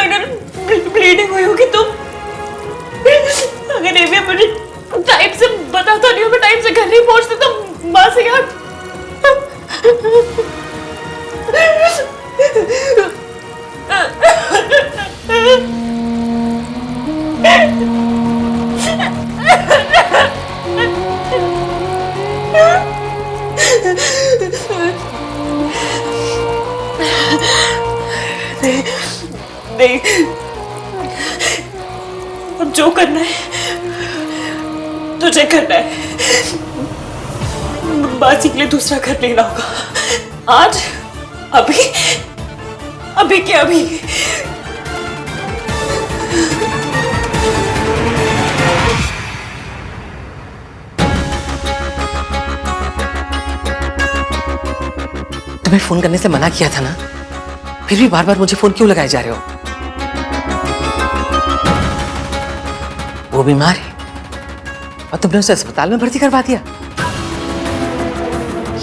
Internal bleeding हुई होगी तो अगर एवीएम मुझे टाइम से बताता नहीं हो, मैं टाइम से घर नहीं पहुंचती तो माँ से यार नहीं, अब जो करना है तुझे करना है। बाजी के लिए दूसरा घर लेना होगा आज, अभी अभी क्या अभी। तुम्हें फोन करने से मना किया था ना, फिर भी बार बार मुझे फोन क्यों लगाए जा रहे हो? वो बीमार है और तुमने उसे अस्पताल में भर्ती करवा दिया।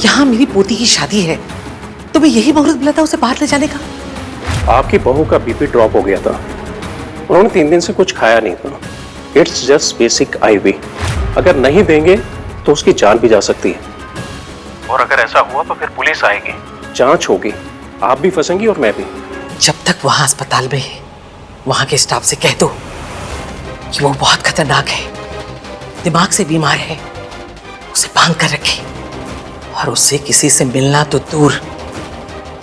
यहाँ मेरी पोती की शादी है, तुम्हें यही मुहूर्त मिला था उसे बाहर ले जाने का? आपकी बहू का बीपी ड्रॉप हो गया था, उन्होंने 3 दिन से कुछ खाया नहीं था। इट्स जस्ट बेसिक आईवी, अगर नहीं देंगे तो उसकी जान भी जा सकती है। और अगर ऐसा हुआ तो फिर पुलिस आएगी, जांच होगी, आप भी फंसेंगी और मैं भी। जब तक वहां अस्पताल में है, वहां के स्टाफ से कह दो कि वो बहुत खतरनाक है, दिमाग से बीमार है, उसे बांध कर रखे और उससे किसी से मिलना तो दूर,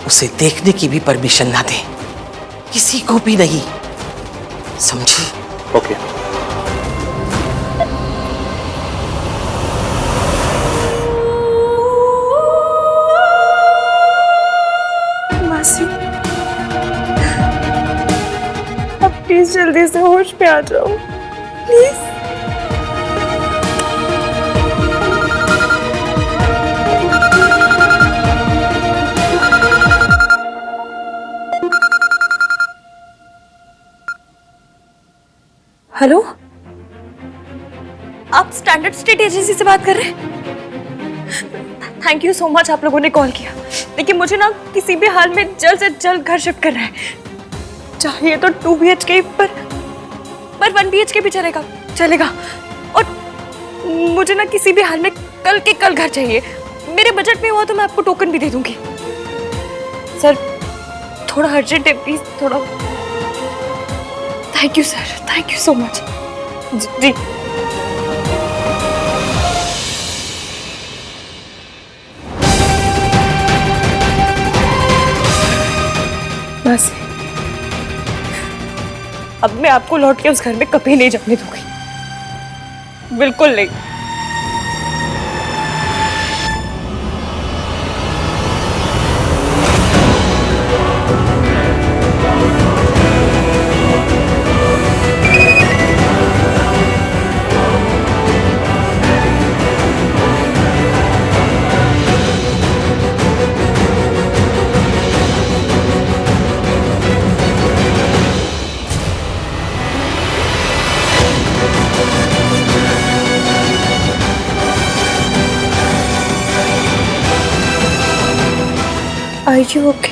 उसे देखने की भी परमिशन ना दे, किसी को भी नहीं, समझी? ओके। मासी, अब प्लीज जल्दी से होश पे आ जाओ, प्लीज। हेलो, आप स्टैंडर्ड स्टेट एजेंसी से बात कर रहे हैं? थैंक यू सो मच, आप लोगों ने कॉल किया। लेकिन मुझे ना किसी भी हाल में जल्द से जल्द घर शिफ्ट करना है, चाहिए तो 2 BHK पर 1 BHK भी चलेगा। और मुझे ना किसी भी हाल में कल के कल घर चाहिए। मेरे बजट में हुआ तो मैं आपको टोकन भी दे दूंगी। सर थोड़ा अर्जेंट है, प्लीज थोड़ा। Thank you sir, thank you so much. जी बस, अब मैं आपको लौट के उस घर में कभी नहीं जाने दूंगी, बिल्कुल नहीं। Are you okay?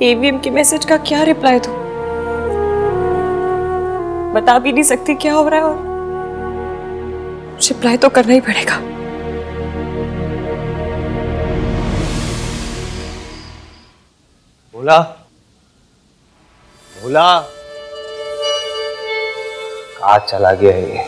एवीएम के मैसेज का क्या रिप्लाई दूं? बता भी नहीं सकती क्या हो रहा है और रिप्लाई तो करना ही पड़ेगा। भोला, भोला, कहाँ चला गया ये?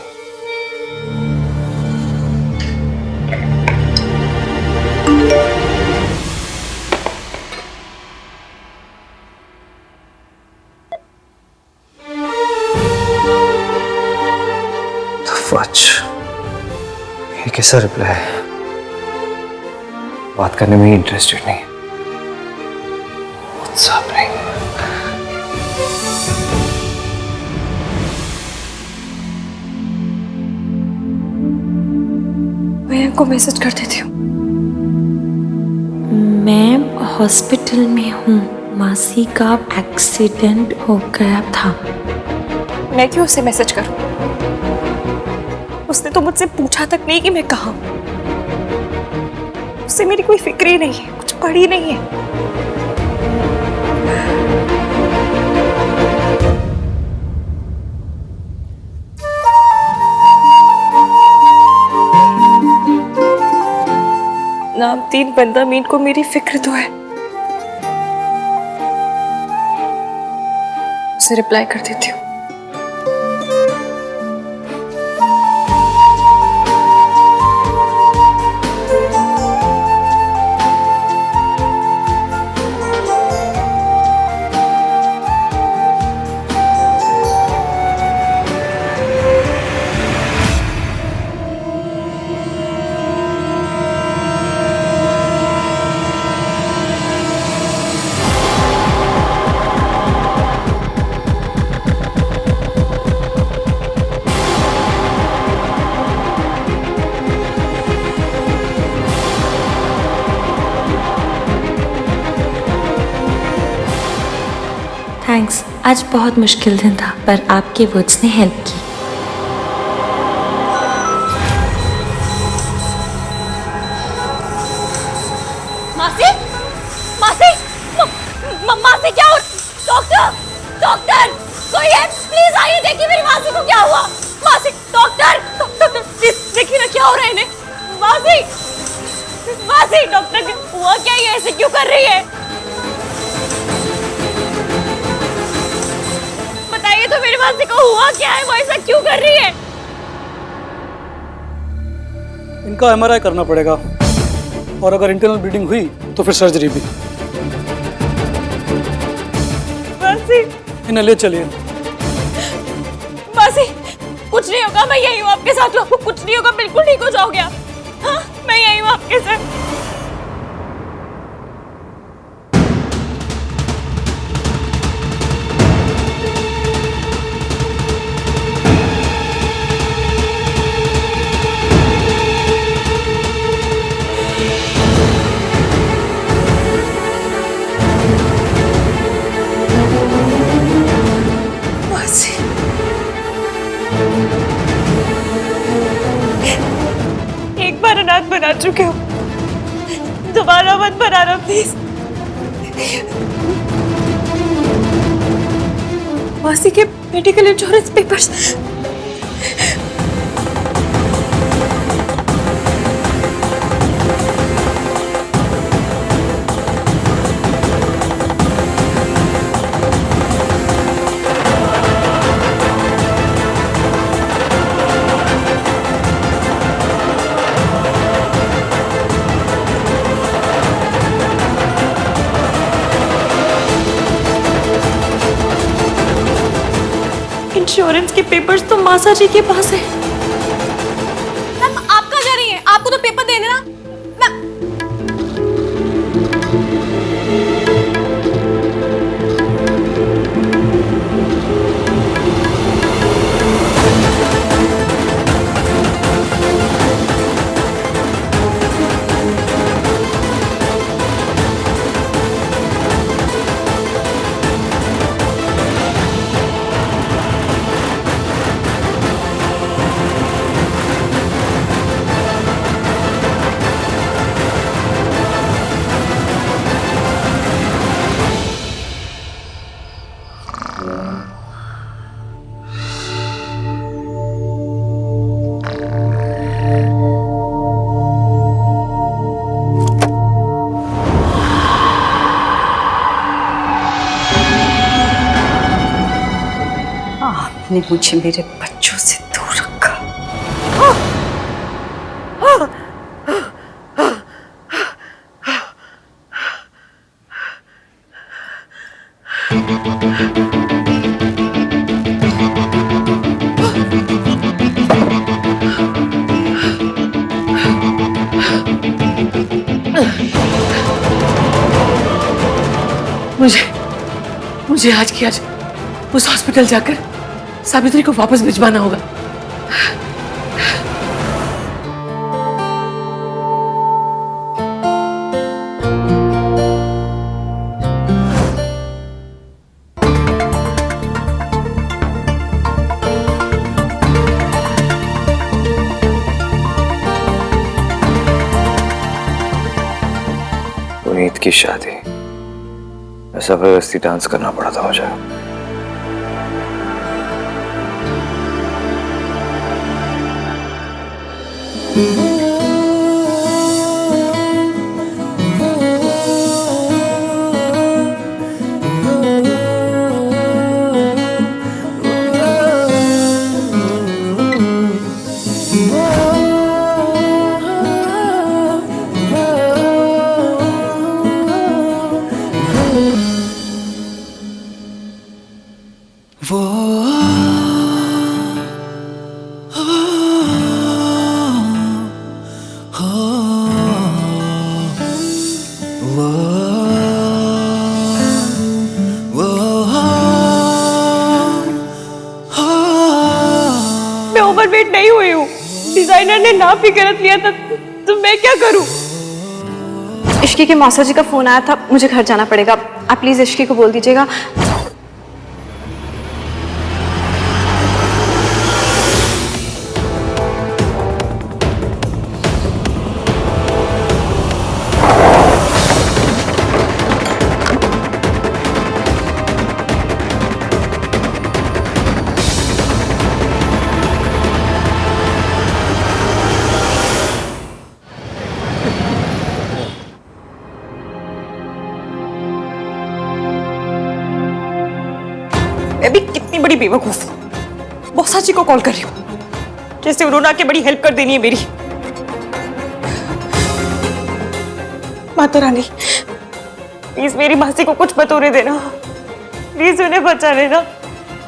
ये कैसा रिप्लाई है? बात करने में इंटरेस्टेड नहीं, WhatsApp नहीं। मैम को मैसेज कर देती हूँ। मैम हॉस्पिटल में हूँ, मासी का एक्सीडेंट हो गया था। मैं क्यों उसे मैसेज करूँ? उसने तो मुझसे पूछा तक नहीं कि मैं कहाँ हूँ। उससे मेरी कोई फिक्र ही नहीं है, कुछ पड़ी नहीं है। नामतीन बंदा मीन को मेरी फिक्र तो है। उसे रिप्लाई कर देती हूँ। थैंक्स, आज बहुत मुश्किल दिन था पर आपके वर्ड्स ने हेल्प की। मासी, मासी, मासी क्या हो? डॉक्टर, डॉक्टर, कोई है? प्लीज आइए, देखिए मेरी मासी को क्या हुआ। मासी, डॉक्टर, डॉक्टर, प्लीज देखिए ना क्या हो रहा है इन्हें। मासी, मासी, डॉक्टर हुआ क्या? ये ऐसे क्यों कर रही है? बताइए तो मेरी मासी को हुआ क्या है? वो ऐसा क्यों कर रही है? इनका एमआरआई करना पड़ेगा और अगर इंटरनल ब्लीडिंग हुई तो फिर सर्जरी भी। मासी, इन्हें ले चलिए। मासी, कुछ नहीं होगा, मैं यही हूँ आपके साथ। आपको कुछ नहीं होगा, बिल्कुल ठीक हो जाओगे आप। हाँ, मैं यही हूँ आपके साथ। एक बार अनाथ बना चुके हो, दोबारा मत बनाना प्लीज। मासी के मेडिकल इंश्योरेंस पेपर्स। इंश्योरेंस के पेपर्स तो मासा जी के पास है। मैम आप कहाँ जा रही हैं? आपको तो पेपर देने ना। आपने मुझे मेरे बच्चों से दूर रखा। मुझे आज की आज उस हॉस्पिटल जाकर सावित्री को वापस भिजवाना होगा। की शादी, जबरदस्ती डांस करना पड़ा था मुझे। मैं ओवरवेट नहीं हुई हूँ। डिजाइनर ने नाप भी गलत लिया था, तो मैं क्या करूँ? इश्की के मौसा जी का फोन आया था, मुझे घर जाना पड़ेगा। आप प्लीज इश्की को बोल दीजिएगा। मैं भी कितनी बड़ी बेवकूफ हूँ। मौसा जी को कॉल कर रही हूँ, जैसे उन्होंने आके बड़ी हेल्प कर देनी है मेरी। माता रानी, प्लीज मेरी मासी को कुछ मत होने देना। प्लीज उन्हें बचा लेना,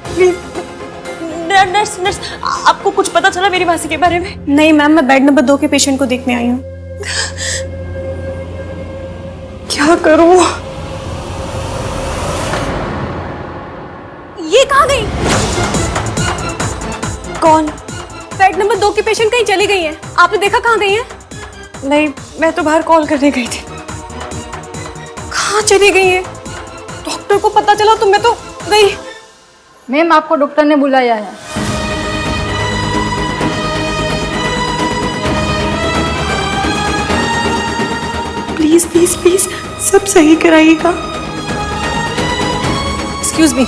प्लीज। नर्स, नर्स, आपको कुछ पता चला मेरी मासी के बारे में? नहीं मैम, मैं बेड नंबर 2 के पेशेंट को देखने आई हूँ। क्या करूँ? ये कहाँ गई? कौन? बेड नंबर 2 की पेशेंट कहीं चली गई है। आपने देखा कहाँ गई है? नहीं, मैं तो बाहर कॉल करने गई थी। कहाँ चली गई है? डॉक्टर को पता चला तो मैं तो गई। मैम, आपको डॉक्टर ने बुलाया है। प्लीज प्लीज प्लीज सब सही कराइएगा। एक्सक्यूज मी,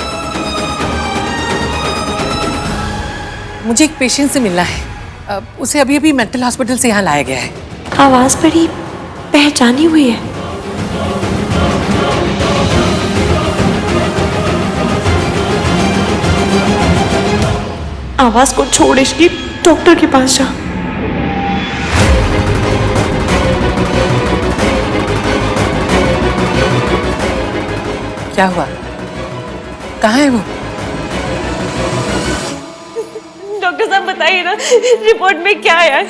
मुझे एक पेशेंट से मिलना है। उसे अभी अभी मेंटल हॉस्पिटल से यहाँ लाया गया है। आवाज बड़ी पहचानी हुई है। आवाज को छोड़ इसकी डॉक्टर के पास जा। क्या हुआ? कहाँ है वो? डॉक्टर साहब बताइए ना, रिपोर्ट में क्या आया है?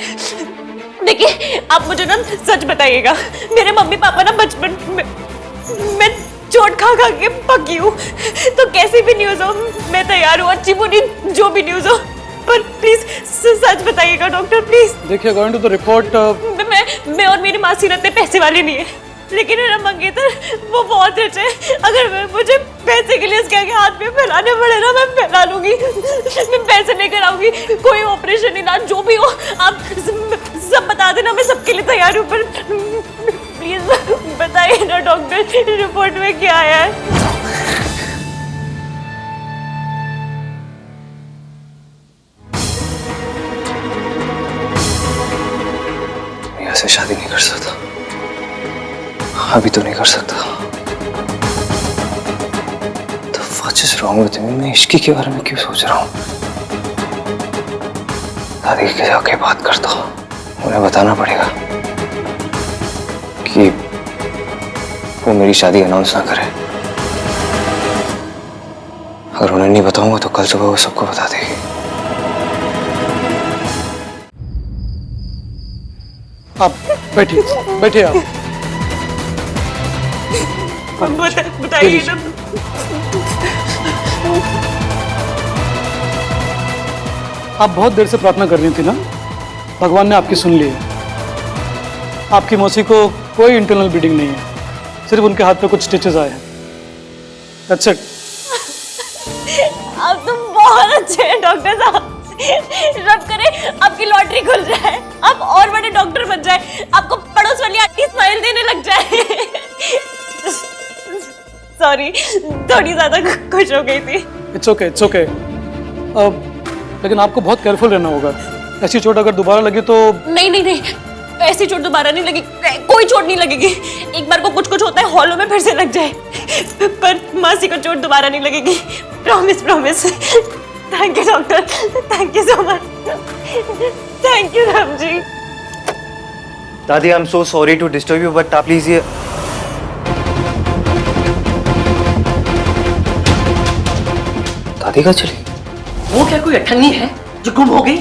देखिए, आप मुझे ना सच बताइएगा। मेरे मम्मी पापा ना बचपन में मैं चोट खा खा के पकी हूँ, तो कैसी भी न्यूज़ हो मैं तैयार हूँ, अच्छी बुरी जो भी न्यूज़ हो। पर प्लीज सच बताइएगा डॉक्टर, प्लीज। देखिए, अकॉर्डिंग टू द रिपोर्ट, मैं और मेरी मासी रहते पैसे वाले नहीं है, लेकिन मेरा मंगेतर वो बहुत रिच है। अगर मुझे पैसे के लिए इसके आगे हाथ में फैलाने पड़े ना, मैं फैला लूंगी। मैं पैसे लेकर आऊंगी, कोई ऑपरेशन इलाज जो भी हो आप सब बता देना, मैं सबके लिए तैयार हूँ। पर प्लीज बताइए ना डॉक्टर, रिपोर्ट में क्या आया है? ऐसे शादी नहीं कर सकता, अभी तो नहीं कर सकता। तो what is wrong with me? मैं इश्की के बारे में क्यों सोच रहा हूँ? दादी के जाके बात करता हूँ, उन्हें बताना पड़ेगा कि वो मेरी शादी अनाउंस ना करे। अगर उन्हें नहीं बताऊंगा तो कल सुबह वो सबको बता देगी। आप बैठिए, बैठिए आप। बताइए ना। आप बहुत देर से प्रार्थना कर रही थी ना, भगवान ने आपकी सुन ली है। आपकी मौसी को कोई इंटरनल ब्लीडिंग नहीं है, सिर्फ उनके हाथ पे कुछ स्टिचेस आए हैं। That's it. आप तो बहुत अच्छे हैं डॉक्टर साहब। रब करे आपकी लॉटरी खुल जाए, आप और बड़े डॉक्टर बन जाए, आपको पड़ोस वाली आंटी स्माइल देने लग जाए। सॉरी, थोड़ी ज्यादा खुश हो गई थी। It's okay, it's okay. लेकिन आपको बहुत केयरफुल रहना होगा। ऐसी चोट अगर दोबारा लगी तो। नहीं नहीं नहीं, ऐसी चोट दोबारा नहीं लगेगी, कोई चोट नहीं लगेगी। एक बार को कुछ कुछ होता है, हॉलों में फिर से लग जाए, पर मासी को चोट दोबारा नहीं लगेगी। Promise promise. Thank you doctor, thank you so much. Thank you Ram ji. दादी, I am so sorry to disturb you, but आप प्लीज ये। दादी कहाँ चली? वो क्या कोई अठन्नी है जो गुम हो गई?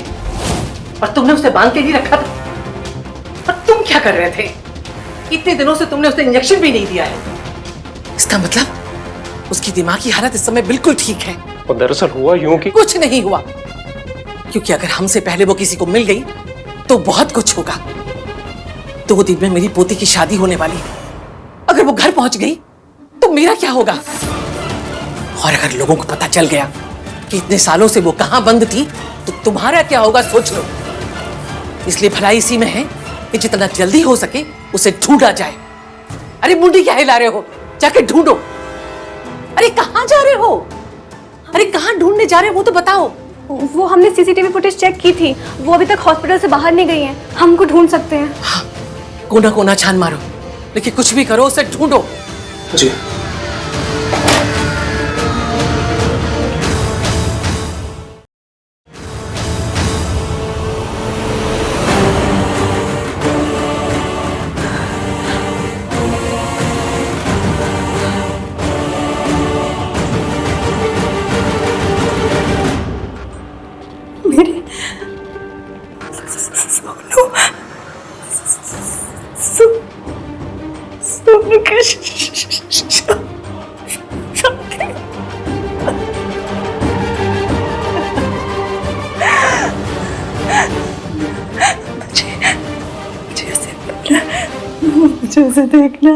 और तुमने उसे बांध के नहीं रखा था? और तुम क्या कर रहे थे? इतने दिनों से तुमने उसे इंजेक्शन भी नहीं दिया है। इसका मतलब उसकी दिमागी हालत इस समय बिल्कुल ठीक है। और दरअसल हुआ यूं कि कुछ नहीं हुआ, क्योंकि अगर हमसे पहले वो किसी को मिल गई तो बहुत कुछ होगा। 2 दिन में मेरी पोती की शादी होने वाली है। अगर वो घर पहुंच गई तो मेरा क्या होगा? और अगर लोगों को पता चल गया कि इतने सालों से वो कहां बंद थी तो तुम्हारा क्या होगा, सोच लो। इसलिए भलाई इसी में है कि जितना जल्दी हो सके उसे ढूंढा जाए। अरे मुंडी क्या हिला रहे हो? जाके ढूंढो। अरे कहां जा रहे हो? अरे कहां ढूंढने जा रहे हो वो तो बताओ। वो हमने सीसीटीवी फुटेज चेक की थी, वो अभी तक हॉस्पिटल से बाहर नहीं गई हैं। हम उनको ढूंढ सकते हैं। हाँ, कोना कोना छान मारो, लेकिन कुछ भी करो उसे ढूंढो। जी। मुझे उसे देखना।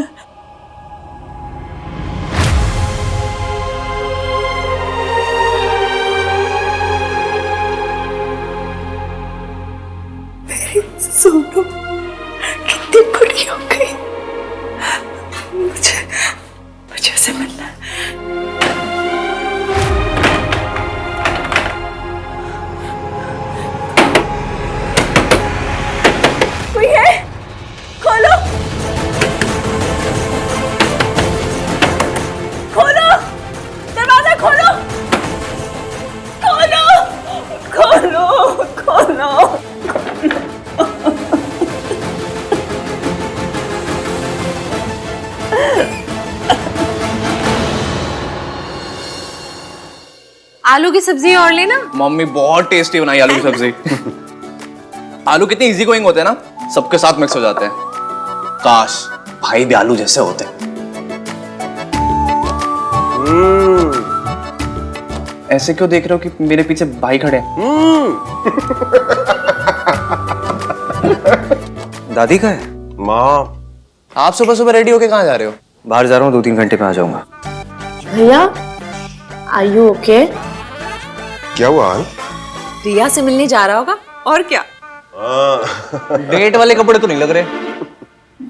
मेरी सोनू कितनी बड़ी हो गई। मुझे उसे मिलना है। कोई है? खोलो, खोलो, दरवाजा खोलो, खोलो, खोलो, खोलो। आलू की सब्जी और लेना। मम्मी बहुत टेस्टी बनाई आलू की सब्जी। आलू कितने इजी गोइंग होते हैं ना, सबके साथ मिक्स हो जाते हैं। काश भाई भी आलू जैसे होते। ऐसे क्यों देख रहे हो कि मेरे पीछे भाई खड़े हैं? दादी का है? माँ, आप सुबह सुबह रेडी होके कहाँ जा रहे हो? बाहर जा रहा हूँ, 2-3 घंटे में आ जाऊंगा। भैया, आर यू ओके? क्या हुआ? रिया से मिलने जा रहा होगा और क्या। डेट वाले कपड़े तो नहीं लग रहे।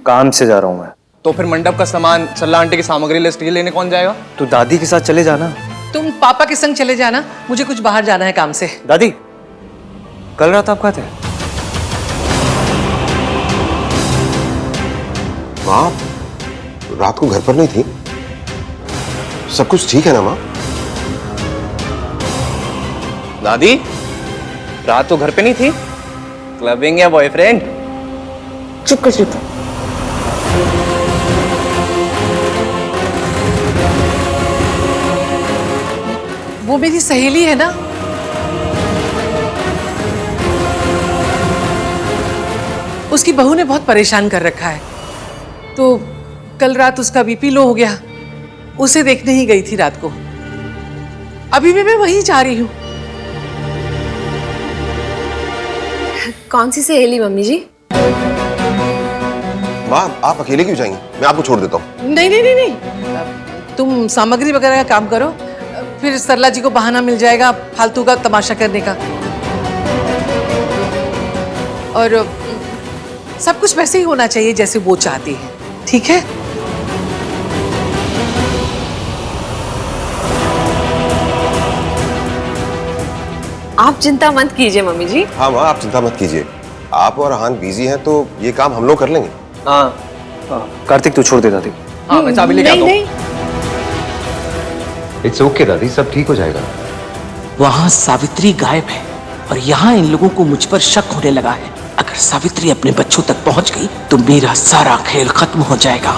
काम से जा रहा हूँ मैं। तो फिर मंडप का सामान, सल्ला आंटी की सामग्री लिस्ट ये लेने कौन जाएगा? तू दादी के साथ चले जाना। तुम पापा के संग चले जाना, मुझे कुछ बाहर जाना है काम से। दादी, कल रात आप कहाँ थे? माँ, रात को घर पर नहीं थी? सब कुछ ठीक है ना माँ? दादी, रात तो घर पे नहीं थी? क्लबिंग या बॉयफ्रेंड? चुप कर चुप। वो मेरी सहेली है ना। उसकी बहू ने बहुत परेशान कर रखा है, तो कल रात उसका बीपी लो हो गया, उसे देखने ही गई थी रात को। अभी भी मैं वहीं जा रही हूँ। कौन सी सहेली मम्मी जी? माँ, आप अकेले क्यों जाएंगी? मैं आपको छोड़ देता हूँ। नहीं नहीं नहीं नहीं, तुम सामग्री वगैरह का काम करो, फिर सरला जी को बहाना मिल जाएगा फालतू का तमाशा करने का। और सब कुछ वैसे ही होना चाहिए जैसे वो चाहती है, ठीक है? आप चिंता मत कीजिए मम्मी जी। हाँ माँ, आप चिंता मत कीजिए। आप और हान बिजी हैं तो ये काम हम लोग कर लेंगे। हाँ कार्तिक तू छोड़ दे दादी। हाँ मैं चाबी लेके आता हूँ। इट्स ओके दादी, सब ठीक हो जाएगा। वहां सावित्री गायब है और यहाँ इन लोगों को मुझ पर शक होने लगा है। अगर सावित्री अपने बच्चों तक पहुंच गई तो मेरा सारा खेल खत्म हो जाएगा।